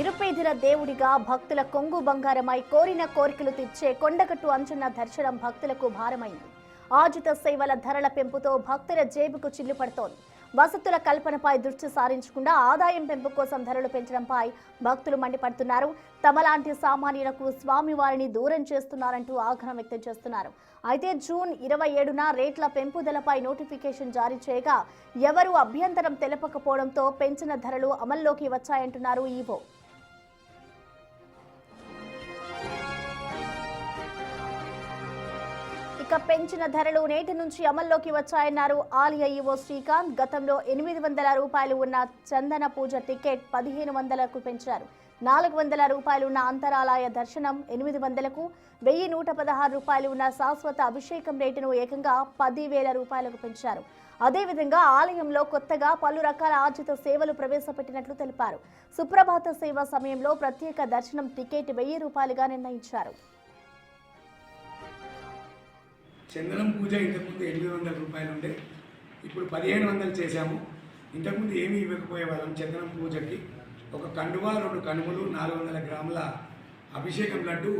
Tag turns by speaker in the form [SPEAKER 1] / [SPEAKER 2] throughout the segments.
[SPEAKER 1] నిరుపేదల దేవుడిగా భక్తుల కొంగు బంగారమై కోరిన కోరికలు తీర్చే కొండగట్టు అంజన్న దర్శనం భక్తులకు భారమైంది. ఆజిత సేవల ధరల పెంపుతో భక్తుల జేబుకు చిల్లు పడుతోంది. వసతుల కల్పనపై దృష్టి సారించకుండా ఆదాయం పెంపు కోసం ధరలు పెంచడంపై భక్తులు మండిపడుతున్నారు. తమలాంటి సామాన్యులకు స్వామివారిని దూరం చేస్తున్నారంటూ ఆగ్రహం వ్యక్తం చేస్తున్నారు. అయితే జూన్ 27న రేట్ల పెంపుదలపై నోటిఫికేషన్ జారీ చేయగా ఎవరూ అభ్యంతరం తెలపకపోవడంతో పెంచిన ధరలు అమల్లోకి వచ్చాయంటున్నారు ఈవో. ఇక పెంచిన ధరలు నేటి నుంచి అమల్లోకి వచ్చాయన్నారు ఆలయ ఈవో శ్రీకాంత్. గతంలో 800 రూపాయలు ఉన్న చందన పూజ టికెట్ 1500కు పెంచారు. 400 రూపాయలు ఉన్న అంతరాలయ దర్శనం 800కు, 1116 రూపాయలు ఉన్న శాశ్వత అభిషేకం రేటును ఏకంగా 10,000 రూపాయలకు పెంచారు. అదేవిధంగా ఆలయంలో కొత్తగా పలు రకాల ఆర్జిత సేవలు ప్రవేశపెట్టినట్లు తెలిపారు. సుప్రభాత సేవ సమయంలో ప్రత్యేక దర్శనం టికెట్ 1000 రూపాయలుగా నిర్ణయించారు.
[SPEAKER 2] చందనం పూజ ఇంతకుముందు 800 రూపాయలు ఉండే, ఇప్పుడు 1500 చేశాము. ఇంతకుముందు ఏమీ ఇవ్వకపోయే వాళ్ళం. చందనం పూజకి ఒక కండువా, 2 కనుమలు, 400 గ్రాముల అభిషేకం లడ్డు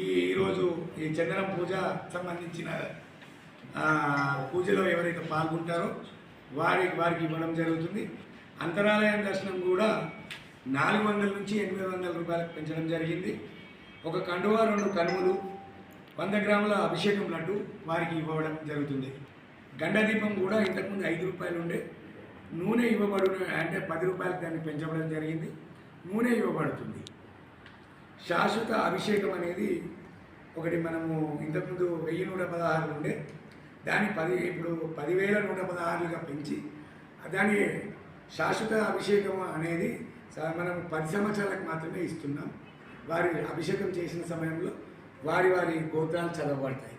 [SPEAKER 2] ఈరోజు ఈ చందనం పూజ సంబంధించిన పూజలో ఎవరైతే పాల్గొంటారో వారికి ఇవ్వడం జరుగుతుంది. అంతరాలయం దర్శనం కూడా 400 నుంచి 800 రూపాయలకు పెంచడం జరిగింది. ఒక కండువా, 2 కనుమలు, 100 గ్రాముల అభిషేకం లడ్డు వారికి ఇవ్వడం జరుగుతుంది. గండదీపం కూడా ఇంతకుముందు 5 రూపాయలు ఉండే, నూనె ఇవ్వబడు అంటే 10 రూపాయలకు దాన్ని పెంచబడడం జరిగింది. నూనె ఇవ్వబడుతుంది. శాశ్వత అభిషేకం అనేది ఒకటి మనము ఇంతకుముందు 1116 ఉండే, దాన్ని ఇప్పుడు 10,116గా పెంచి దాని శాశ్వత అభిషేకం అనేది మనం 10 సంవత్సరాలకు మాత్రమే ఇస్తున్నాం. వారి అభిషేకం చేసిన సమయంలో వారి గోత్రాలు చదవబడతాయి.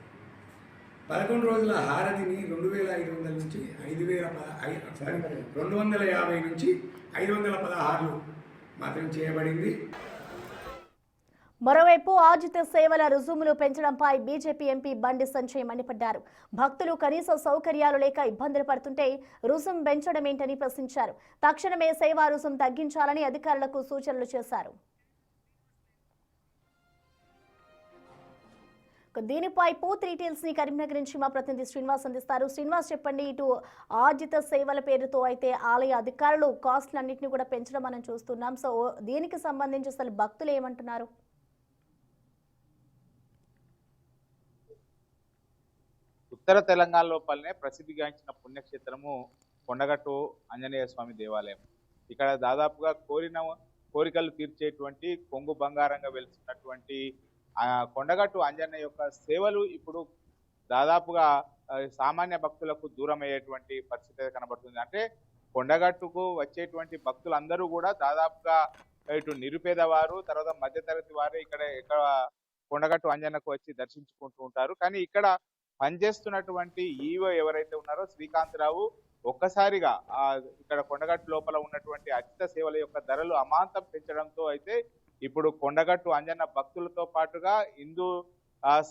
[SPEAKER 2] 11 రోజుల హారతిని 2,500 నుంచి 250 నుంచి 516 మాత్రం చేయబడింది.
[SPEAKER 1] మరోవైపు ఆర్జిత సేవల రుజుములు పెంచడంపై బీజేపీ ఎంపీ బండి సంజయ్ మండిపడ్డారు. భక్తులు కనీస సౌకర్యాలు లేక ఇబ్బందులు పడుతుంటే రుసుం పెంచడం ఏంటని ప్రశ్నించారు. తక్షణమే సేవా రుసుం తగ్గించాలని అధికారులకు సూచనలు చేశారు. దీనిపై పూర్తి డీటెయిల్స్ ని కరీంనగర్ నుంచి మా ప్రతినిధి శ్రీనివాస్ అందిస్తారు. శ్రీనివాస్, చెప్పండి. ఇటు ఆర్జిత సేవల పేరుతో అయితే ఆలయ అధికారులు కాస్ట్లన్నింటినీ కూడా పెంచడం మనం చూస్తున్నాం. సో దీనికి సంబంధించి అసలు భక్తులు ఏమంటున్నారు?
[SPEAKER 3] ఉత్తర తెలంగాణ లోపలనే ప్రసిద్ధిగాంచిన పుణ్యక్షేత్రము కొండగట్టు ఆంజనేయ స్వామి దేవాలయం. ఇక్కడ దాదాపుగా కోరికలు తీర్చేటువంటి కొంగు బంగారంగా వెలుస్తున్నటువంటి కొండగట్టు ఆంజనేయ యొక్క సేవలు ఇప్పుడు దాదాపుగా సామాన్య భక్తులకు దూరం అయ్యేటువంటి పరిస్థితి కనబడుతుంది. అంటే కొండగట్టుకు వచ్చేటువంటి భక్తులందరూ కూడా దాదాపుగా ఇటు నిరుపేద వారు, తర్వాత మధ్యతరగతి వారు ఇక్కడ కొండగట్టు ఆంజనేయకు వచ్చి దర్శించుకుంటూ ఉంటారు. కానీ ఇక్కడ పనిచేస్తున్నటువంటి ఈవో ఎవరైతే ఉన్నారో శ్రీకాంతరావు ఒక్కసారిగా ఇక్కడ కొండగట్టు లోపల ఉన్నటువంటి అర్జిత సేవల యొక్క ధరలు అమాంతం పెంచడంతో అయితే ఇప్పుడు కొండగట్టు అంజన్న భక్తులతో పాటుగా హిందూ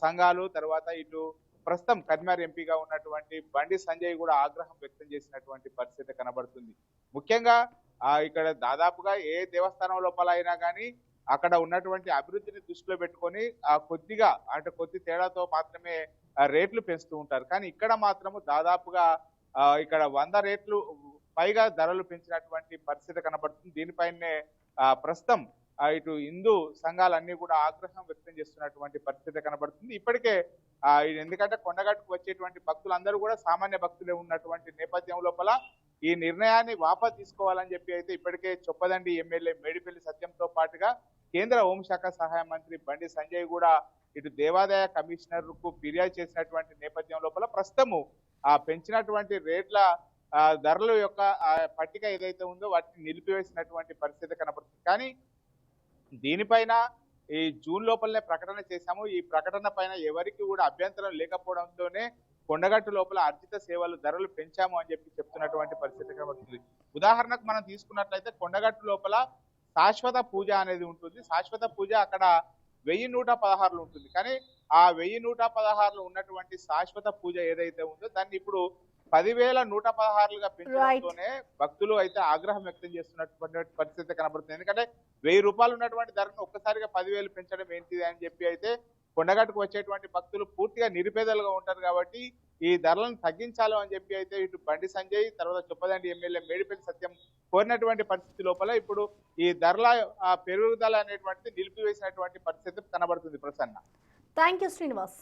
[SPEAKER 3] సంఘాలు, తర్వాత ఇటు ప్రస్తుతం కరీంనగర్ ఎంపీగా ఉన్నటువంటి బండి సంజయ్ కూడా ఆగ్రహం వ్యక్తం చేసినటువంటి పరిస్థితి కనబడుతుంది. ముఖ్యంగా ఇక్కడ దాదాపుగా ఏ దేవస్థానం లోపల అయినా కానీ అక్కడ ఉన్నటువంటి అభివృద్ధిని దృష్టిలో పెట్టుకొని కొద్దిగా అంటే కొద్ది తేడాతో మాత్రమే రేట్లు పెంచుతూ ఉంటారు. కానీ ఇక్కడ మాత్రము దాదాపుగా ఇక్కడ 100 రేట్లు పైగా ధరలు పెంచినటువంటి పరిస్థితి కనబడుతుంది. దీనిపైనే ప్రస్తుతం ఇటు హిందూ సంఘాలన్నీ కూడా ఆగ్రహం వ్యక్తం చేస్తున్నటువంటి పరిస్థితి కనబడుతుంది. ఇప్పటికే ఎందుకంటే కొండగట్టుకు వచ్చేటువంటి భక్తులందరూ కూడా సామాన్య భక్తులే ఉన్నటువంటి నేపథ్యం లోపల ఈ నిర్ణయాన్ని వాపసు తీసుకోవాలని చెప్పి అయితే ఇప్పటికే చొప్పదండి ఎమ్మెల్యే మేడిపల్లి సత్యంతో పాటుగా కేంద్ర హోంశాఖ సహాయ మంత్రి బండి సంజయ్ కూడా ఇటు దేవాదాయ కమిషనర్ కు ఫిర్యాదు చేసినటువంటి నేపథ్యం లోపల ప్రస్తుతము పెంచినటువంటి రేట్ల ధరల యొక్క పట్టిక ఏదైతే ఉందో వాటిని నిలిపివేసినటువంటి పరిస్థితి కనబడుతుంది. కానీ దీనిపైన ఈ జూన్ లోపలనే ప్రకటన చేశాము. ఈ ప్రకటన పైన ఎవరికి కూడా అభ్యంతరం లేకపోవడంతోనే కొండగట్టు లోపల అర్జిత సేవలు ధరలు పెంచాము అని చెప్పి చెప్తున్నటువంటి పరిస్థితి కనబడుతుంది. ఉదాహరణకు మనం తీసుకున్నట్లయితే కొండగట్టు లోపల శాశ్వత పూజ అనేది ఉంటుంది. శాశ్వత పూజ అక్కడ 1116 ఉంటుంది. కానీ ఆ 1116 ఉన్నటువంటి శాశ్వత పూజ ఏదైతే ఉందో దాన్ని ఇప్పుడు 10,116లుగా పెంచడంతోనే భక్తులు అయితే ఆగ్రహం వ్యక్తం చేస్తున్నటువంటి పరిస్థితి కనబడుతుంది. ఎందుకంటే 1,000 రూపాయలు ఉన్నటువంటి ధరను ఒక్కసారిగా 10,000 పెంచడం ఏంటిది అని చెప్పి అయితే కొండగట్టుకు వచ్చేటువంటి భక్తులు పూర్తిగా నిరుపేదలుగా ఉంటారు కాబట్టి ఈ ధరలను తగ్గించాలి అని చెప్పి అయితే ఇటు బండి సంజయ్ తర్వాత చొప్పదండి ఎమ్మెల్యే మేడిపల్లి సత్యం కోరినటువంటి పరిస్థితి లోపల ఇప్పుడు ఈ ధరల పెరుగుదల అనేటువంటిది నిలిపివేసినటువంటి పరిస్థితి కనబడుతుంది ప్రసన్న.
[SPEAKER 1] Thank you Srinivas.